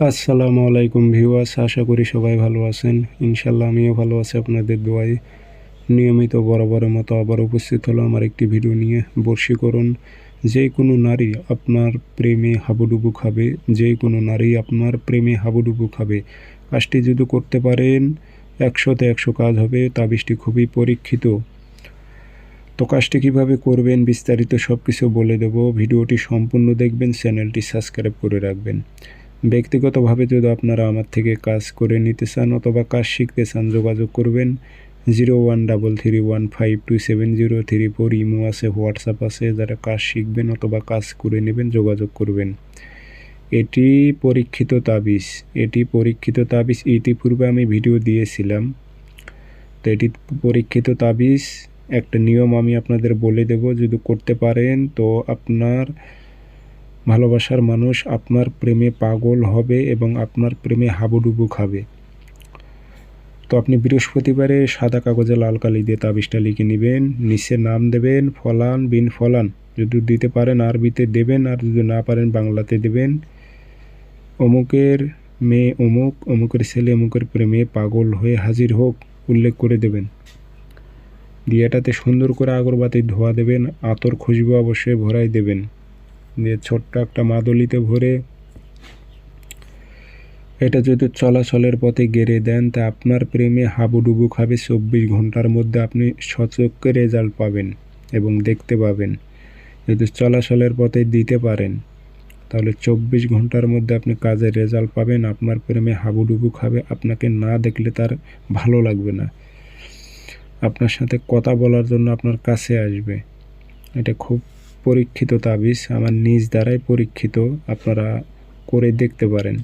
আসসালামু আলাইকুম ভিউয়ার্স, আশা করি সবাই ভালো আছেন। ইনশাল্লাহ আমিও ভালো আছি আপনাদের দোয়ায়। নিয়মিত বরাবরের মতো আবার উপস্থিত হলো আমার একটি ভিডিও নিয়ে। বশীকরণ। যে কোনো নারী আপনার প্রেমে হাবুডুবু খাবে, যে কোনো নারী আপনার প্রেমে হাবুডুবু খাবে। কাজটি যদি করতে পারেন 100তে 100 কাজ হবে। তাবিজটি খুবই পরীক্ষিত। তো কাজটি কীভাবে করবেন বিস্তারিত সব কিছু বলে দেব। ভিডিওটি সম্পূর্ণ দেখবেন, চ্যানেলটি সাবস্ক্রাইব করে রাখবেন। ব্যক্তিগতভাবে যদি আপনারা আমার থেকে কাজ করে নিতে চান অথবা কাজ শিখতে চান, যোগাযোগ করবেন 0133152703 ইমো আছে, হোয়াটসঅ্যাপ আছে। যারা কাজ শিখবেন অথবা কাজ করে নেবেন যোগাযোগ করবেন। এটি পরীক্ষিত তাবিজ। ইতিপূর্বে আমি ভিডিও দিয়েছিলাম। তো এটি পরীক্ষিত তাবিজ। একটা নিয়ম আমি আপনাদের বলে দেব, যদি করতে পারেন তো আপনার ভালোবাসার মানুষ আপনার প্রেমে পাগল হবে এবং আপনার প্রেমে হাবুডুবু খাবে। তো আপনি বৃহস্পতিবারে সাদা কাগজে লাল কালি দিয়ে তাবিজটা লিখে নেবেন। নিচে নাম দেবেন ফলান বিন ফলান। যদি দিতে পারেন আরবিতে দেবেন, আর যদি না পারেন বাংলাতে দেবেন। অমুকের মেয়ে অমুক, অমুকের ছেলে অমুকের প্রেমে পাগল হয়ে হাজির হোক, উল্লেখ করে দেবেন। দিয়ে এটাতে সুন্দর করে আগরবাতি ধোয়া দেবেন, আতর খুশবু অবশ্যই ভরাই দেবেন। দিয়ে ছোট্ট একটা মাদলিতে ভরে এটা যদি চলাচলের পথে গেড়ে দেন, তা আপনার প্রেমে হাবুডুবু খাবে। 24 ঘন্টার মধ্যে আপনি সচক্ষে রেজাল্ট পাবেন এবং দেখতে পাবেন। যদি চলাচলের পথে দিতে পারেন তাহলে 24 ঘন্টার মধ্যে আপনি কাজের রেজাল্ট পাবেন। আপনার প্রেমে হাবুডুবু খাবে, আপনাকে না দেখলে তার ভালো লাগবে না, আপনার সাথে কথা বলার জন্য আপনার কাছে আসবে। এটা খুব পরীক্ষিত তাবিজ, আমার নিজ দ্বারাই পরীক্ষিত, আপনারা করে দেখতে পারেন।